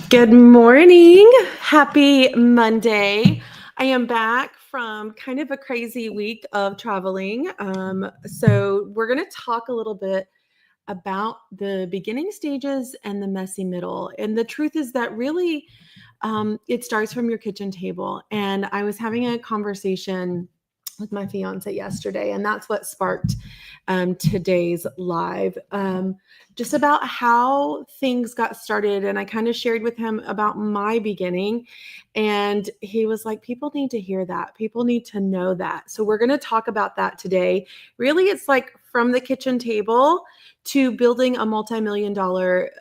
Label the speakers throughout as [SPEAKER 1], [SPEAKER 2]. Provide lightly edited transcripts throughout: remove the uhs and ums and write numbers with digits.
[SPEAKER 1] Good morning. Happy Monday. I am back from kind of a crazy week of traveling. So, we're going to talk a little bit about the beginning stages and the messy middle. And the truth is that really it starts from your kitchen table. And I was having a conversation with my fiance yesterday, and that's what sparked today's live. Just about how things got started. And I kind of shared with him about my beginning. And he was like, people need to hear that. People need to know that. So we're going to talk about that today. Really, it's like from the kitchen table to building a multi-million dollar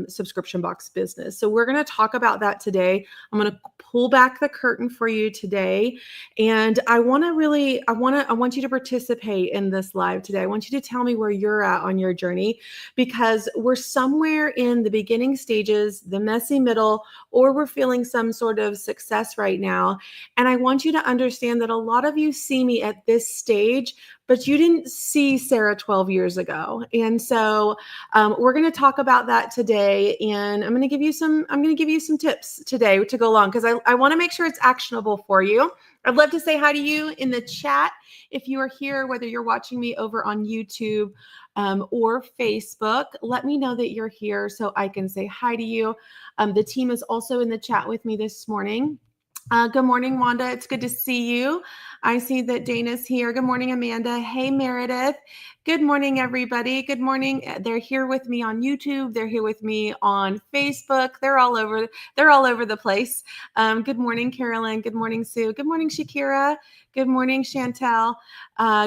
[SPEAKER 1] subscription box business. So we're going to talk about that today. I'm going to pull back the curtain for you today. And I want you to participate in this live today. I want you to tell me where you're at on your journey, because we're somewhere in the beginning stages, the messy middle, or we're feeling some sort of success right now. And I want you to understand that a lot of you see me at this stage, but you didn't see Sarah 12 years ago. And so we're going to talk about that today. And I'm going to give you some tips today to go along, because I want to make sure it's actionable for you. I'd love to say hi to you in the chat. If you are here, whether you're watching me over on YouTube or Facebook, let me know that you're here so I can say hi to you. The team is also in the chat with me this morning. Good morning, Wanda. It's good to see you. I see that Dana's here. Good morning, Amanda. Hey, Meredith. Good morning, everybody. Good morning. They're here with me on YouTube. They're here with me on Facebook. They're all over the place. Good morning, Carolyn. Good morning, Sue. Good morning, Shakira. Good morning, Chantel.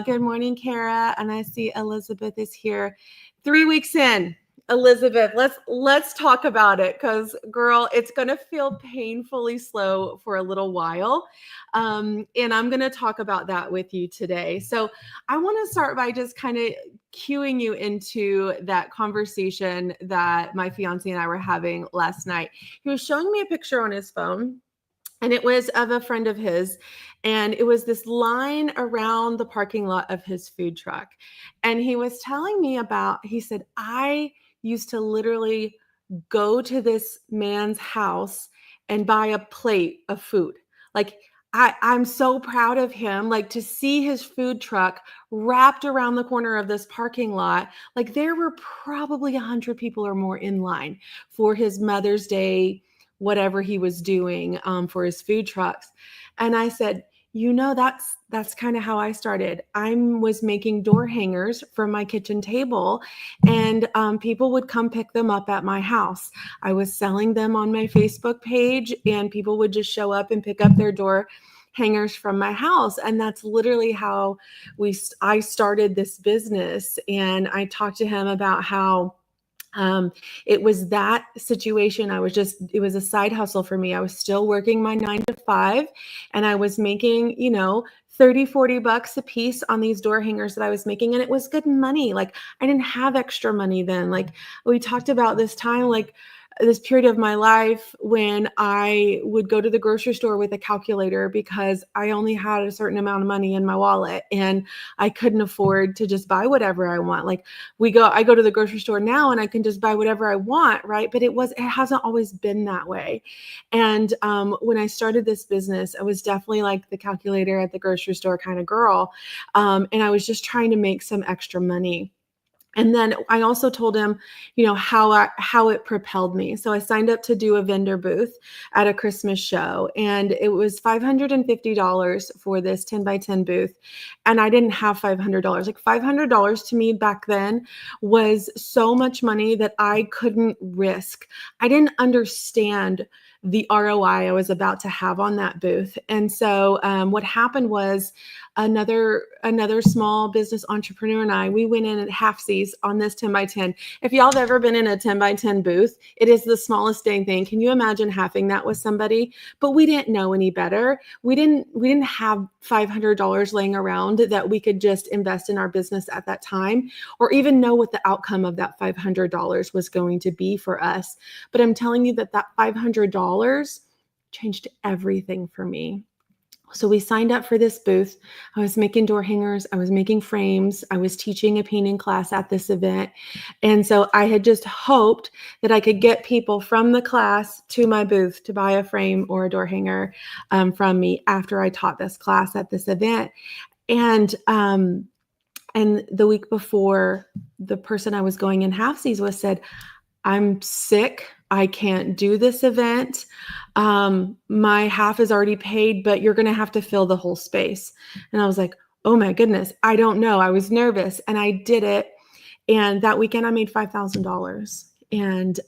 [SPEAKER 1] Good morning, Kara. And I see Elizabeth is here. 3 weeks in. Elizabeth, let's talk about it, because girl, it's going to feel painfully slow for a little while. And I'm going to talk about that with you today. So I want to start by just kind of cueing you into that conversation that my fiance and I were having last night. He was showing me a picture on his phone, and it was of a friend of his. And it was this line around the parking lot of his food truck. And he was telling me he said, I used to literally go to this man's house and buy a plate of food. Like, I'm so proud of him, like, to see his food truck wrapped around the corner of this parking lot. Like, there were probably 100 people or more in line for his Mother's Day, whatever he was doing for his food trucks. And I said, that's kind of how I started. I was making door hangers from my kitchen table, and people would come pick them up at my house. I was selling them on my Facebook page, and people would just show up and pick up their door hangers from my house. And that's literally how I started this business. And I talked to him about how it was that situation. It was a side hustle for me. I was still working my 9 to 5, and I was making, 30, 40 bucks a piece on these door hangers that I was making. And it was good money. Like, I didn't have extra money then. Like, we talked about this time, like this period of my life when I would go to the grocery store with a calculator, because I only had a certain amount of money in my wallet and I couldn't afford to just buy whatever I want. Like, I go to the grocery store now and I can just buy whatever I want, right? But it hasn't always been that way. And when I started this business, I was definitely like the calculator at the grocery store kind of girl. And I was just trying to make some extra money. And then I also told him, how it propelled me. So I signed up to do a vendor booth at a Christmas show, and it was $550 for this 10 by 10 booth. And I didn't have $500. Like, $500 to me back then was so much money that I couldn't risk. I didn't understand the ROI I was about to have on that booth. And so what happened was, another small business entrepreneur and we went in at halfsies on this 10 by 10. If y'all have ever been in a 10 by 10 booth, it is the smallest dang thing. Can you imagine halving that with somebody? But we didn't know any better. We didn't have $500 laying around that we could just invest in our business at that time, or even know what the outcome of that $500 was going to be for us. But I'm telling you that $500 changed everything for me. So we signed up for this booth. I was making door hangers, I was making frames, I was teaching a painting class at this event. And so I had just hoped that I could get people from the class to my booth to buy a frame or a door hanger from me after I taught this class at this event. And the week before, the person I was going in halfsies with said, I'm sick. I can't do this event. My half is already paid, but you're going to have to fill the whole space. And I was like, oh my goodness, I don't know. I was nervous and I did it. And that weekend I made $5,000. And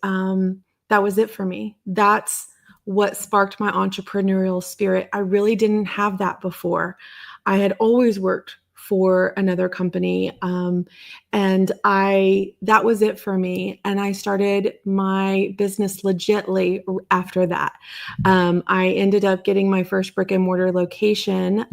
[SPEAKER 1] that was it for me. That's what sparked my entrepreneurial spirit. I really didn't have that before. I had always worked for another company. And that was it for me. And I started my business legitly after that. I ended up getting my first brick and mortar location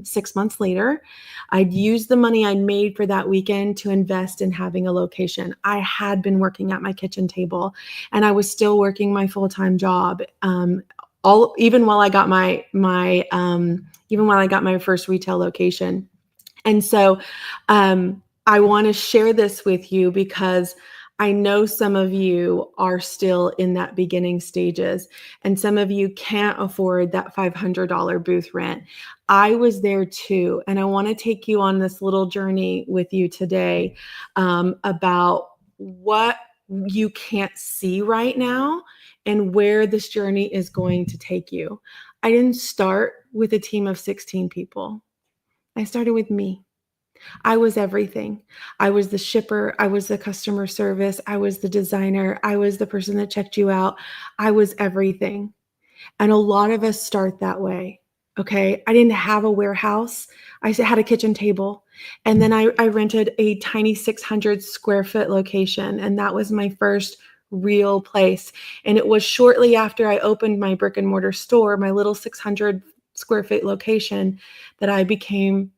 [SPEAKER 1] 6 months later. I'd used the money I'd made for that weekend to invest in having a location. I had been working at my kitchen table and I was still working my full-time job. Even while I got my first retail location. And so I want to share this with you because I know some of you are still in that beginning stages and some of you can't afford that $500 booth rent. I was there too. And I want to take you on this little journey with you today about what you can't see right now and where this journey is going to take you. I didn't start with a team of 16 people. I started with me. I was everything. I was the shipper. I was the customer service. I was the designer. I was the person that checked you out. I was everything. And a lot of us start that way. Okay. I didn't have a warehouse. I had a kitchen table. And then I rented a tiny 600 square foot location. And that was my first real place. And it was shortly after I opened my brick and mortar store, my little 600 square foot location, that I became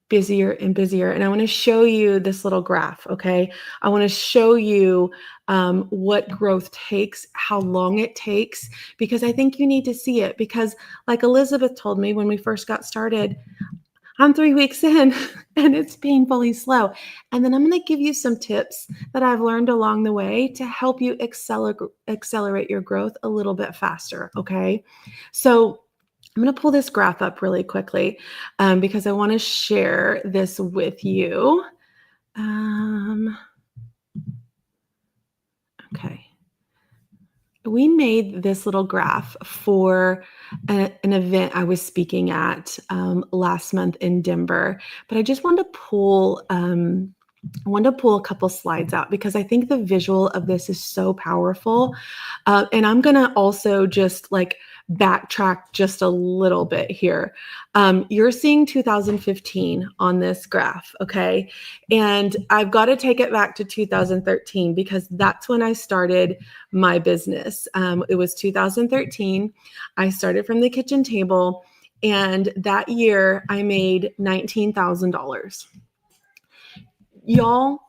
[SPEAKER 1] busier and busier. And I want to show you this little graph. Okay. I want to show you what growth takes, how long it takes, because I think you need to see it. Because, like Elizabeth told me when we first got started, I'm 3 weeks in and it's painfully slow. And then I'm going to give you some tips that I've learned along the way to help you accelerate your growth a little bit faster. Okay. So I'm going to pull this graph up really quickly because I want to share this with you. Okay. We made this little graph for an event I was speaking at last month in Denver, but I just wanted to pull a couple slides out because I think the visual of this is so powerful. And I'm going to also just backtrack just a little bit here. You're seeing 2015 on this graph, okay? And I've got to take it back to 2013 because that's when I started my business. It was 2013. I started from the kitchen table, and that year I made $19,000. Y'all,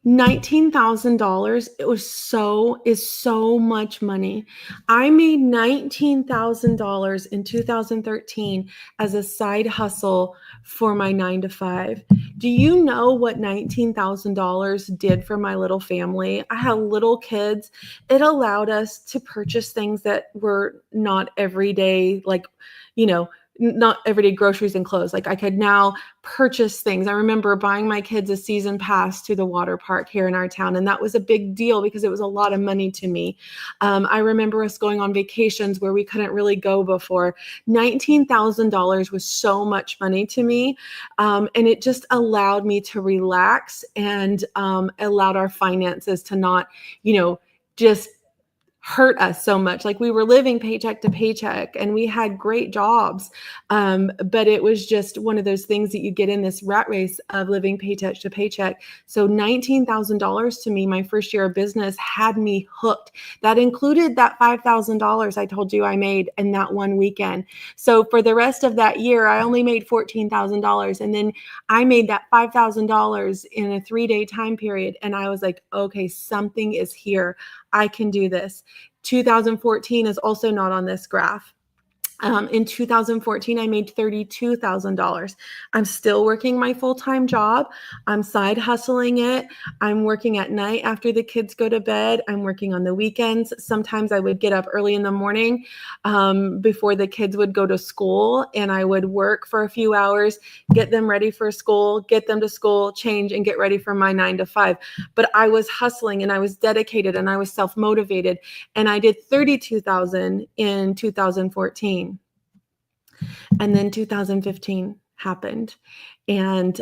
[SPEAKER 1] $19,000 is so much money. I made $19,000 in 2013 as a side hustle for my 9-to-5. Do you know what $19,000 did for my little family? I had little kids. It allowed us to purchase things that were not everyday, not everyday groceries and clothes. Like I could now purchase things. I remember buying my kids a season pass to the water park here in our town. And that was a big deal because it was a lot of money to me. I remember us going on vacations where we couldn't really go before. $19,000 was so much money to me. And it just allowed me to relax and allowed our finances to not, just hurt us so much. Like we were living paycheck to paycheck and we had great jobs. But it was just one of those things that you get in this rat race of living paycheck to paycheck. So $19,000 to me, my first year of business, had me hooked. That included that $5,000 I told you I made in that one weekend. So for the rest of that year, I only made $14,000. And then I made that $5,000 in a 3-day time period. And I was like, okay, something is here. I can do this. 2014 is also not on this graph. In 2014, I made $32,000. I'm still working my full-time job. I'm side hustling it. I'm working at night after the kids go to bed. I'm working on the weekends. Sometimes I would get up early in the morning before the kids would go to school, and I would work for a few hours, get them ready for school, get them to school, change, and get ready for my 9 to 5. But I was hustling, and I was dedicated, and I was self-motivated, and I did $32,000 in 2014. And then 2015 happened, and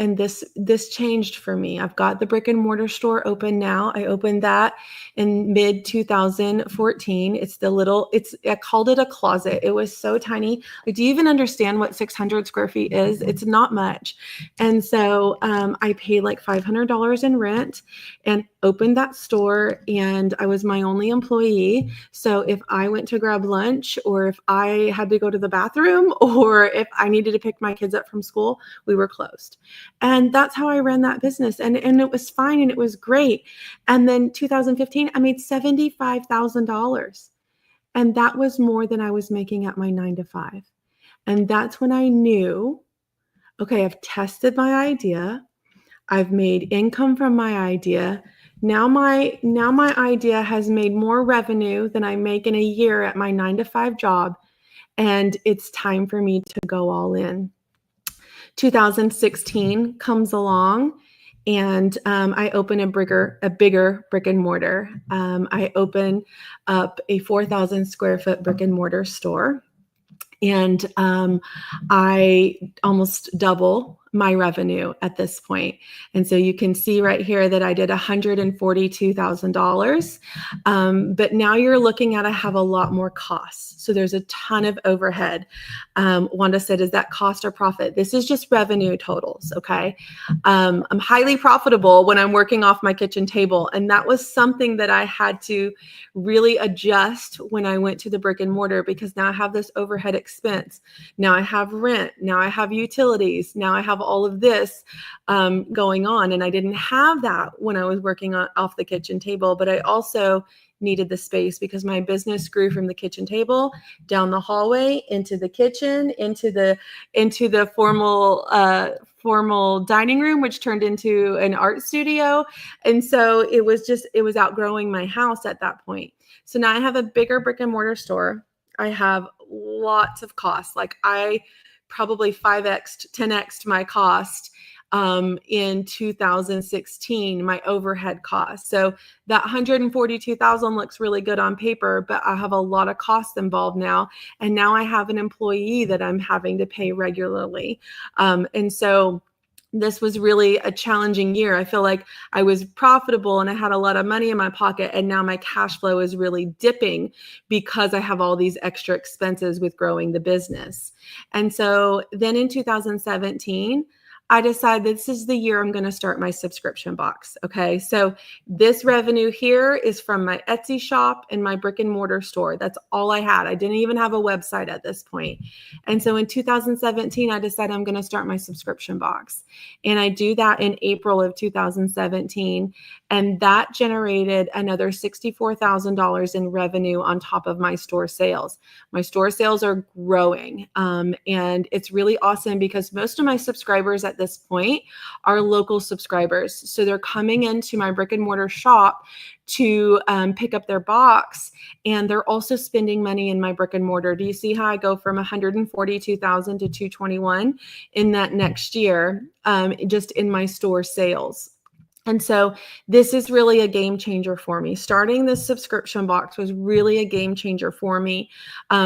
[SPEAKER 1] this changed for me. I've got the brick and mortar store open now. I opened that in mid 2014. I called it a closet. It was so tiny. Like, do you even understand what 600 square feet is? It's not much. And so I paid like $500 in rent and opened that store, and I was my only employee. So if I went to grab lunch, or if I had to go to the bathroom, or if I needed to pick my kids up from school, we were closed. And that's how I ran that business. And it was fine, and it was great. And then 2015, I made $75,000. And that was more than I was making at my 9 to 5. And that's when I knew, okay, I've tested my idea. I've made income from my idea. Now my idea has made more revenue than I make in a year at my 9 to 5 job. And it's time for me to go all in. 2016 comes along, and I open a bigger brick and mortar. I open up a 4,000 square foot brick and mortar store, and I almost double my revenue at this point. And so you can see right here that I did $142,000. But now you're looking at, I have a lot more costs. So there's a ton of overhead. Wanda said, is that cost or profit? This is just revenue totals, okay? I'm highly profitable when I'm working off my kitchen table. And that was something that I had to really adjust when I went to the brick and mortar, because now I have this overhead expense. Now I have rent. Now I have utilities. Now I have all of this going on. And I didn't have that when I was working off the kitchen table, but I also needed the space, because my business grew from the kitchen table down the hallway into the kitchen, into the formal dining room, which turned into an art studio. And so it was outgrowing my house at that point. So now I have a bigger brick and mortar store. I have lots of costs. Like, I probably 5x, 10x my cost in 2016, my overhead costs. So that 142,000 looks really good on paper, but I have a lot of costs involved now. And now I have an employee that I'm having to pay regularly. And so this was really a challenging year. I feel like I was profitable and I had a lot of money in my pocket, and now my cash flow is really dipping because I have all these extra expenses with growing the business. And so then in 2017, I decided this is the year I'm going to start my subscription box. Okay. So this revenue here is from my Etsy shop and my brick and mortar store. That's all I had. I didn't even have a website at this point. And so in 2017, I decided I'm going to start my subscription box. And I do that in April of 2017. And that generated another $64,000 in revenue on top of my store sales. My store sales are growing. And it's really awesome, because most of my subscribers at this point are local subscribers. So they're coming into my brick and mortar shop to pick up their box, and they're also spending money in my brick and mortar. Do you see how I go from 142,000 to 221 in that next year, just in my store sales? And so this is really a game changer for me. Starting this subscription box was really a game changer for me,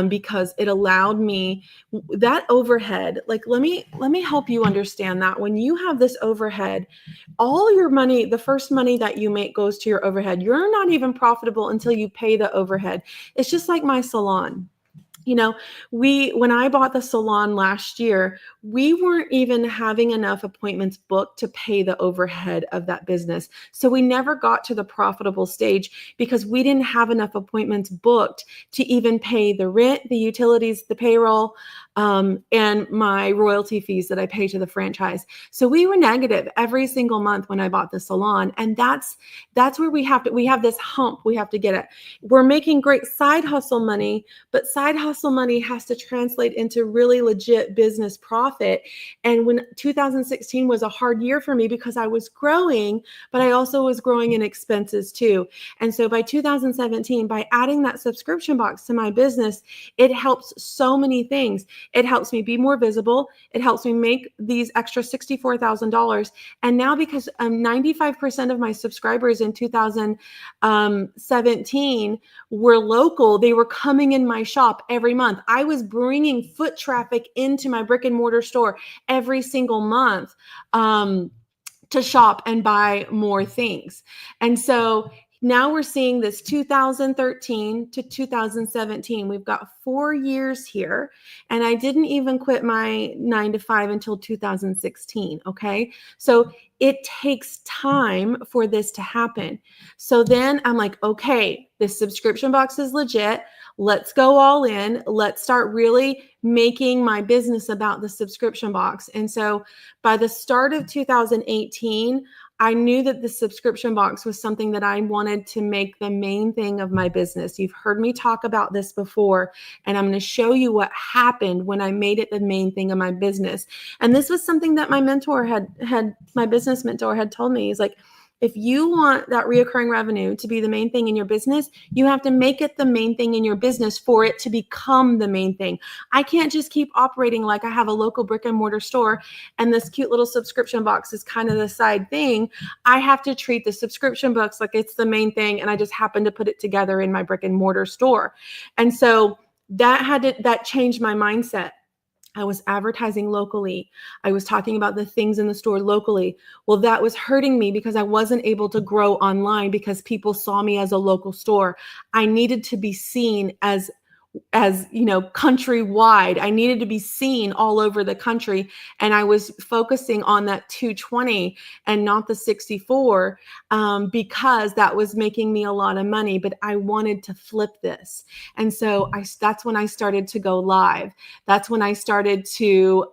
[SPEAKER 1] because it allowed me that overhead. Like, let me help you understand that when you have this overhead, all your money, the first money that you make goes to your overhead. You're not even profitable until you pay the overhead. It's just like my salon. You know, when I bought the salon last year, we weren't even having enough appointments booked to pay the overhead of that business. So we never got to the profitable stage, because we didn't have enough appointments booked to even pay the rent, the utilities, the payroll, and my royalty fees that I pay to the franchise. So we were negative every single month when I bought the salon. And that's where we have this hump we have to get at. We're making great side hustle money, but side hustle money has to translate into really legit business profit. And when 2016 was a hard year for me because I was growing, but I also was growing in expenses too. And so by 2017, by adding that subscription box to my business, it helps so many things. It helps me be more visible. It helps me make these extra $64,000. And now because 95% of my subscribers in 2017 were local, they were coming in my shop every month. I was bringing foot traffic into my brick and mortar store every single month to shop and buy more things. And so now we're seeing this 2013 to 2017. We've got 4 years here. And I didn't even quit my 9 to 5 until 2016. Okay. So it takes time for this to happen. So then I'm like, okay, this subscription box is legit. Let's go all in. Let's start really making my business about the subscription box. And so by the start of 2018, I knew that the subscription box was something that I wanted to make the main thing of my business. You've heard me talk about this before, and I'm going to show you what happened when I made it the main thing of my business. And this was something that my my business mentor had told me. He's like, if you want that reoccurring revenue to be the main thing in your business, you have to make it the main thing in your business for it to become the main thing. I can't just keep operating like I have a local brick and mortar store and this cute little subscription box is kind of the side thing. I have to treat the subscription box like it's the main thing, and I just happen to put it together in my brick and mortar store. And so that changed my mindset. I was advertising locally. I was talking about the things in the store locally. Well, that was hurting me because I wasn't able to grow online because people saw me as a local store. I needed to be seen as countrywide. I needed to be seen all over the country. And I was focusing on that 220 and not the 64 because that was making me a lot of money, but I wanted to flip this. And so that's when I started to go live. That's when I started to,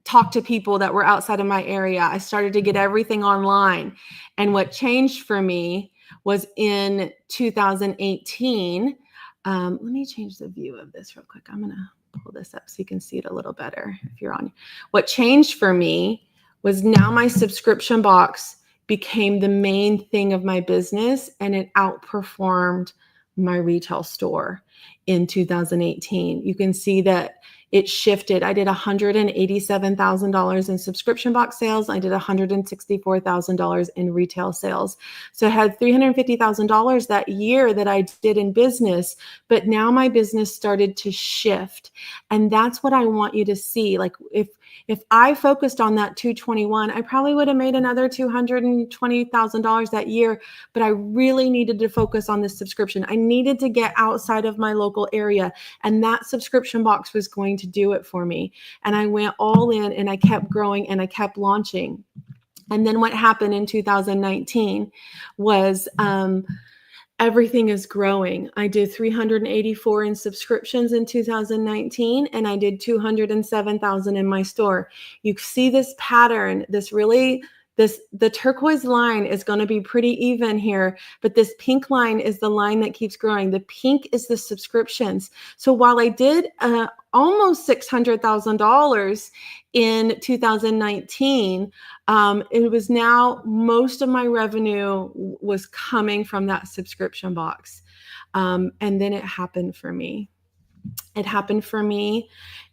[SPEAKER 1] talk to people that were outside of my area. I started to get everything online. And what changed for me was in 2018. Let me change the view of this real quick. I'm going to pull this up so you can see it a little better if you're on. What changed for me was now my subscription box became the main thing of my business, and it outperformed my retail store in 2018. You can see that it shifted. I did $187,000 in subscription box sales. I did $164,000 in retail sales. So I had $350,000 that year that I did in business, but now my business started to shift. And that's what I want you to see. Like if I focused on that 221, I probably would have made another $220,000 that year, but I really needed to focus on this subscription. I needed to get outside of my local area, and that subscription box was going to do it for me. And I went all in, and I kept growing, and I kept launching. And then what happened in 2019 was everything is growing. I did 384 in subscriptions in 2019, and I did 207,000 in my store. You see this pattern, the turquoise line is going to be pretty even here, but this pink line is the line that keeps growing. The pink is the subscriptions. So while I did almost $600,000 in 2019, it was now most of my revenue was coming from that subscription box. And then it happened for me.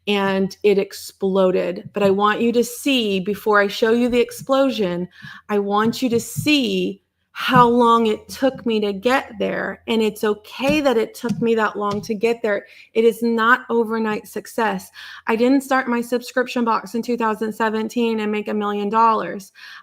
[SPEAKER 1] And it exploded. But I want you to see, before I show you the explosion, I want you to see how long it took me to get there. And it's okay that it took me that long to get there. It is not overnight success. I didn't start my subscription box in 2017 and make $1 million.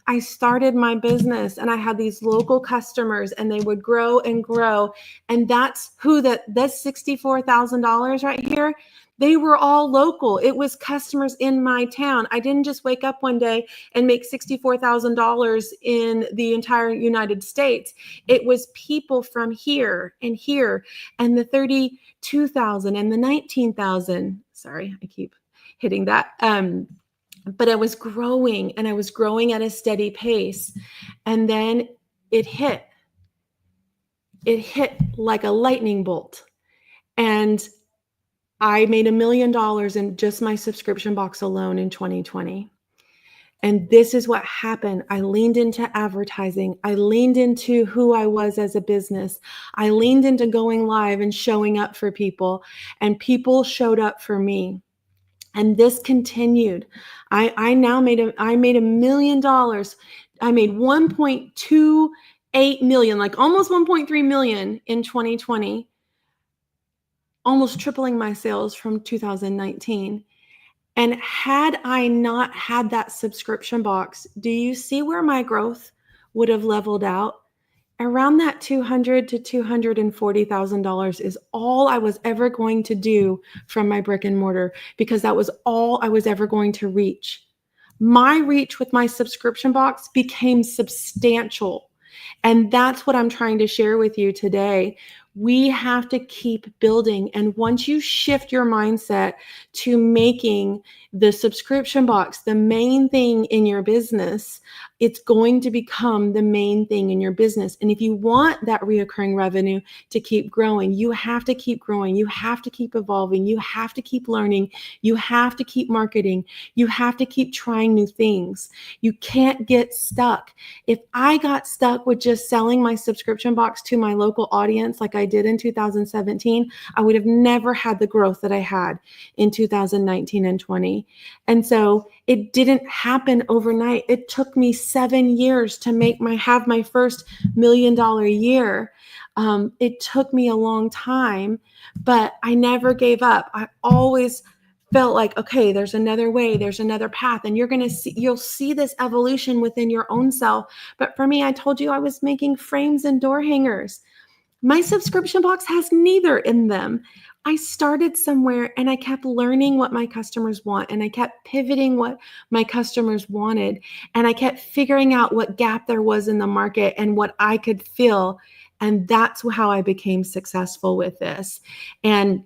[SPEAKER 1] I started my business, and I had these local customers, and they would grow and grow. And that's that's $64,000 right here. They were all local. It was customers in my town. I didn't just wake up one day and make $64,000 in the entire United States. It was people from here and the 32,000 and the 19,000. Sorry, I keep hitting that. But I was growing, and I was growing at a steady pace. And then it hit like a lightning bolt. And I made $1 million in just my subscription box alone in 2020. And this is what happened. I leaned into advertising. I leaned into who I was as a business. I leaned into going live and showing up for people, and people showed up for me. And this continued. I made $1 million. I made 1.28 million, like almost 1.3 million in 2020, almost tripling my sales from 2019. And had I not had that subscription box, do you see where my growth would have leveled out? Around that $200,000 to $240,000 is all I was ever going to do from my brick and mortar, because that was all I was ever going to reach. My reach with my subscription box became substantial. And that's what I'm trying to share with you today. We have to keep building. And once you shift your mindset to making the subscription box the main thing in your business, it's going to become the main thing in your business. And if you want that reoccurring revenue to keep growing, you have to keep growing. You have to keep evolving. You have to keep learning. You have to keep marketing. You have to keep trying new things. You can't get stuck. If I got stuck with just selling my subscription box to my local audience like I did in 2017, I would have never had the growth that I had in 2019 and 20. And so it didn't happen overnight. It took me 7 years to have my first $1 million year. It took me a long time, but I never gave up. I always felt like, okay, there's another way, there's another path, and you'll see this evolution within your own self. But for me, I told you I was making frames and door hangers. My subscription box has neither in them. I started somewhere, and I kept learning what my customers want, and I kept pivoting what my customers wanted, and I kept figuring out what gap there was in the market and what I could fill. And that's how I became successful with this. And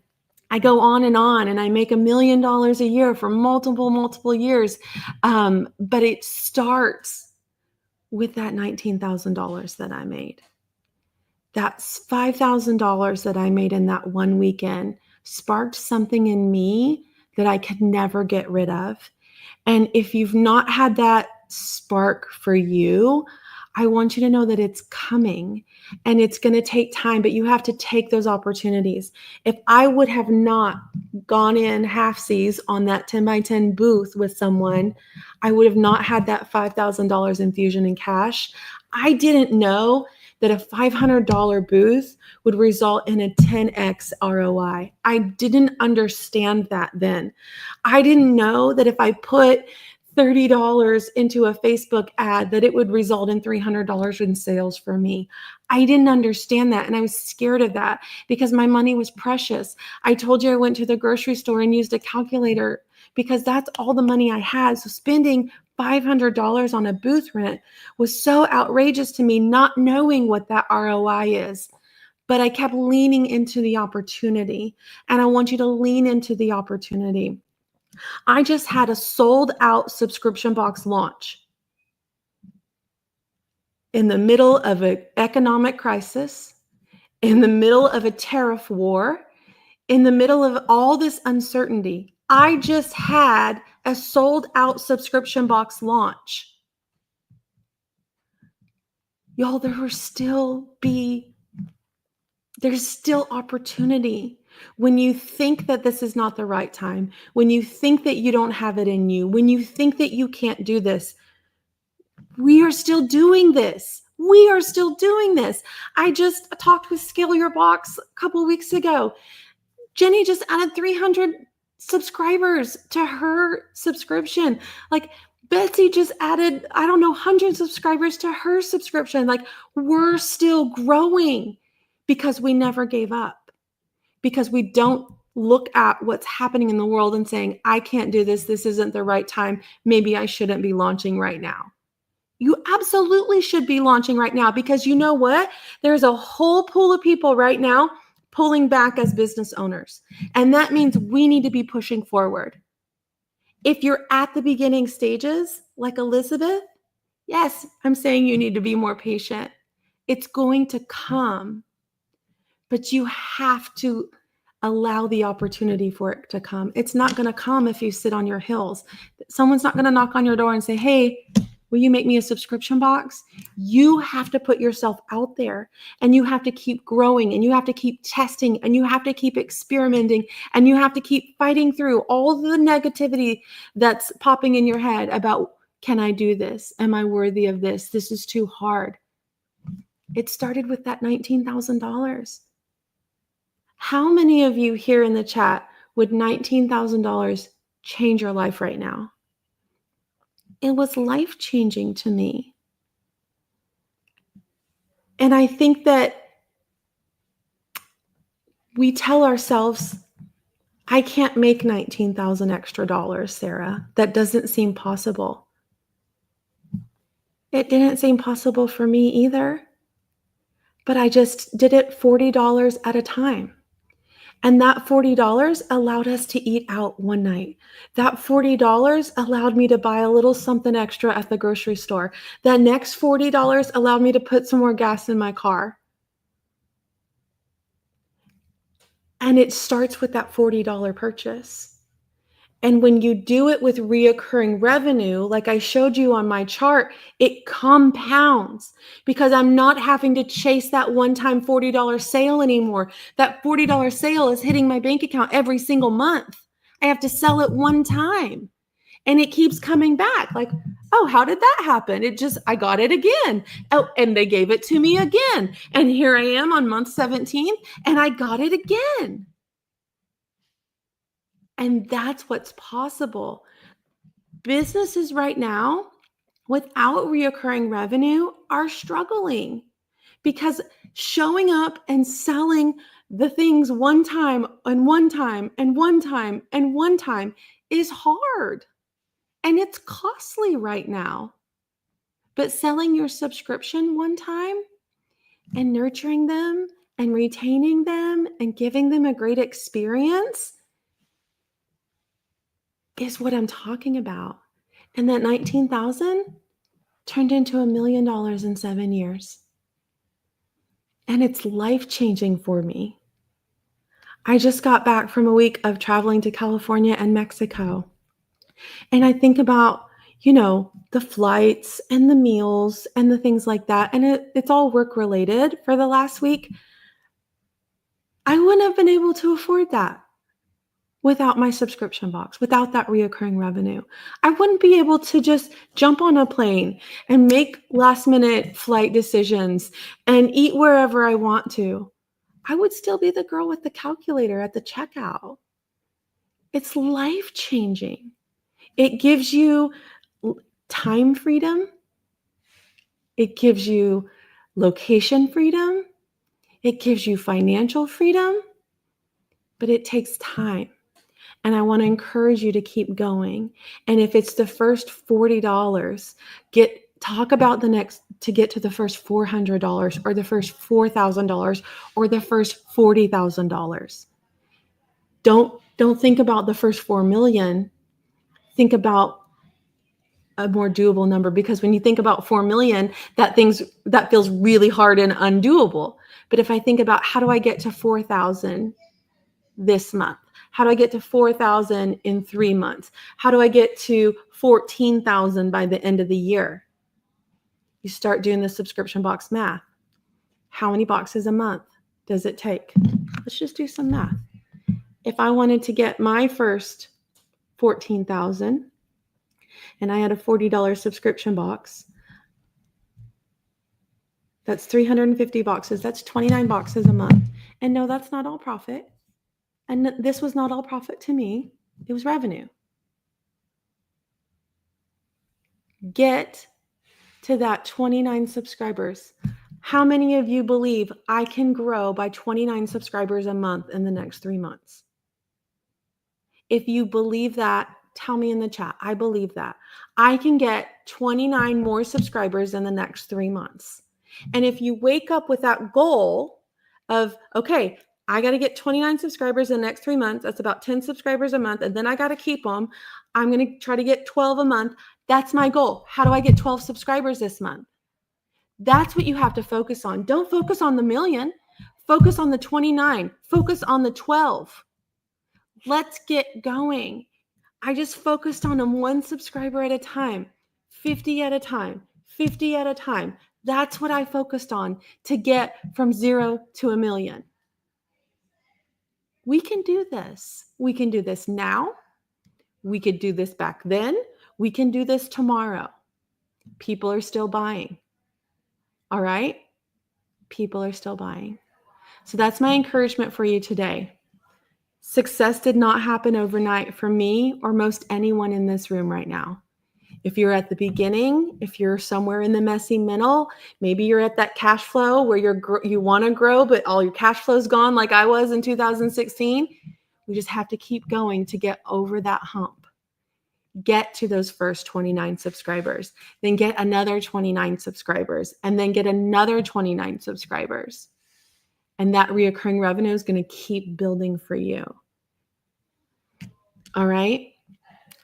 [SPEAKER 1] I go on, and I make $1 million a year for multiple years. But it starts with that $19,000 that I made. That's $5,000 that I made in that one weekend sparked something in me that I could never get rid of. And if you've not had that spark for you, I want you to know that it's coming, and it's going to take time, but you have to take those opportunities. If I would have not gone in halfsies on that 10 by 10 booth with someone, I would have not had that $5,000 infusion in cash. I didn't know that a $500 booth would result in a 10x ROI. I didn't understand that then. I didn't know that if I put $30 into a Facebook ad, that it would result in $300 in sales for me. I didn't understand that, and I was scared of that because my money was precious. I told you I went to the grocery store and used a calculator because that's all the money I had. So spending $500 on a booth rent was so outrageous to me, not knowing what that ROI is. But I kept leaning into the opportunity, and I want you to lean into the opportunity. I just had a sold out subscription box launch in the middle of an economic crisis, in the middle of a tariff war, in the middle of all this uncertainty. I just had a sold out subscription box launch. Y'all, there's still opportunity. When you think that this is not the right time, when you think that you don't have it in you, when you think that you can't do this, we are still doing this. We are still doing this. I just talked with Scale Your Box a couple of weeks ago. Jenny just added 300 subscribers to her subscription. Like Betsy just added, 100 subscribers to her subscription. Like, we're still growing because we never gave up, because we don't look at what's happening in the world and saying, I can't do this. This isn't the right time. Maybe I shouldn't be launching right now. You absolutely should be launching right now, because you know what? There's a whole pool of people right now pulling back as business owners. And that means we need to be pushing forward. If you're at the beginning stages, like Elizabeth, yes, I'm saying you need to be more patient. It's going to come, but you have to allow the opportunity for it to come. It's not going to come if you sit on your heels. Someone's not going to knock on your door and say, hey, will you make me a subscription box? You have to put yourself out there, and you have to keep growing, and you have to keep testing, and you have to keep experimenting, and you have to keep fighting through all the negativity that's popping in your head about, can I do this? Am I worthy of this? This is too hard. It started with that $19,000. How many of you here in the chat would $19,000 change your life right now? It was life-changing to me. And I think that we tell ourselves, I can't make 19,000 extra dollars, Sarah. That doesn't seem possible. It didn't seem possible for me either. But I just did it $40 at a time. And that $40 allowed us to eat out one night. That $40 allowed me to buy a little something extra at the grocery store. That next $40 allowed me to put some more gas in my car. And it starts with that $40 purchase. And when you do it with reoccurring revenue, like I showed you on my chart, it compounds, because I'm not having to chase that one-time $40 sale anymore. That $40 sale is hitting my bank account every single month. I have to sell it one time, and it keeps coming back. Like, oh, how did that happen? I got it again. Oh, and they gave it to me again. And here I am on month 17, and I got it again. And that's what's possible. Businesses right now, without reoccurring revenue, are struggling, because showing up and selling the things one time and one time and one time and one time is hard, and it's costly right now. But selling your subscription one time and nurturing them and retaining them and giving them a great experience is what I'm talking about. And that 19,000 turned into $1 million in 7 years. And it's life-changing for me. I just got back from a week of traveling to California and Mexico. And I think about, the flights and the meals and the things like that. And it's all work-related for the last week. I wouldn't have been able to afford that without my subscription box, without that reoccurring revenue. I wouldn't be able to just jump on a plane and make last-minute flight decisions and eat wherever I want to. I would still be the girl with the calculator at the checkout. It's life-changing. It gives you time freedom. It gives you location freedom. It gives you financial freedom, but it takes time. And I want to encourage you to keep going. And if it's the first $40, talk about the next to get to the first $400 or the first $4,000 or the first $40,000. Don't think about the first 4 million. Think about a more doable number, because when you think about 4 million, that feels really hard and undoable. But if I think about, how do I get to 4,000 this month? How do I get to 4,000 in 3 months? How do I get to 14,000 by the end of the year? You start doing the subscription box math. How many boxes a month does it take? Let's just do some math. If I wanted to get my first 14,000 and I had a $40 subscription box, that's 350 boxes. That's 29 boxes a month. And no, that's not all profit. And this was not all profit to me. It was revenue. Get to that 29 subscribers. How many of you believe I can grow by 29 subscribers a month in the next 3 months? If you believe that, tell me in the chat. I believe that. I can get 29 more subscribers in the next 3 months. And if you wake up with that goal of, okay, I got to get 29 subscribers in the next 3 months. That's about 10 subscribers a month. And then I got to keep them. I'm going to try to get 12 a month. That's my goal. How do I get 12 subscribers this month? That's what you have to focus on. Don't focus on the million. Focus on the 29. Focus on the 12. Let's get going. I just focused on them 1 subscriber at a time, 50 at a time, 50 at a time. That's what I focused on to get from 0 to 1 million. We can do this. We can do this now. We could do this back then. We can do this tomorrow. People are still buying. All right? People are still buying. So that's my encouragement for you today. Success did not happen overnight for me or most anyone in this room right now. If you're at the beginning, if you're somewhere in the messy middle, maybe you're at that cash flow where you want to grow, but all your cash flow is gone like I was in 2016. We just have to keep going to get over that hump. Get to those first 29 subscribers, then get another 29 subscribers, and then get another 29 subscribers. And that reoccurring revenue is going to keep building for you. All right.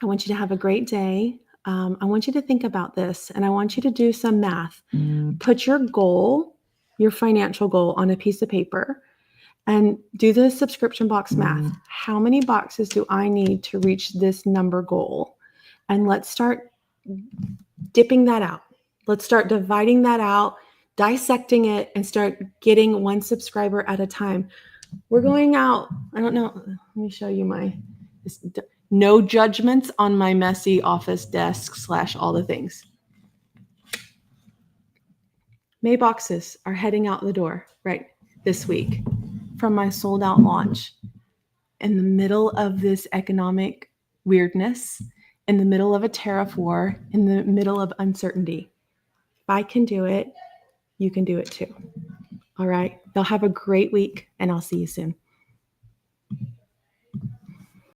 [SPEAKER 1] I want you to have a great day. I want you to think about this, and I want you to do some math. Put your goal, your financial goal, on a piece of paper and do the subscription box math. How many boxes do I need to reach this number goal? And let's start dipping that out. Let's start dividing that out, dissecting it, and start getting 1 subscriber at a time. We're going out. I don't know. Let me show you no judgments on my messy office desk / all the things. May boxes are heading out the door right this week from my sold out launch. In the middle of this economic weirdness, in the middle of a tariff war, in the middle of uncertainty. If I can do it, you can do it too. All right. Y'all have a great week, and I'll see you soon.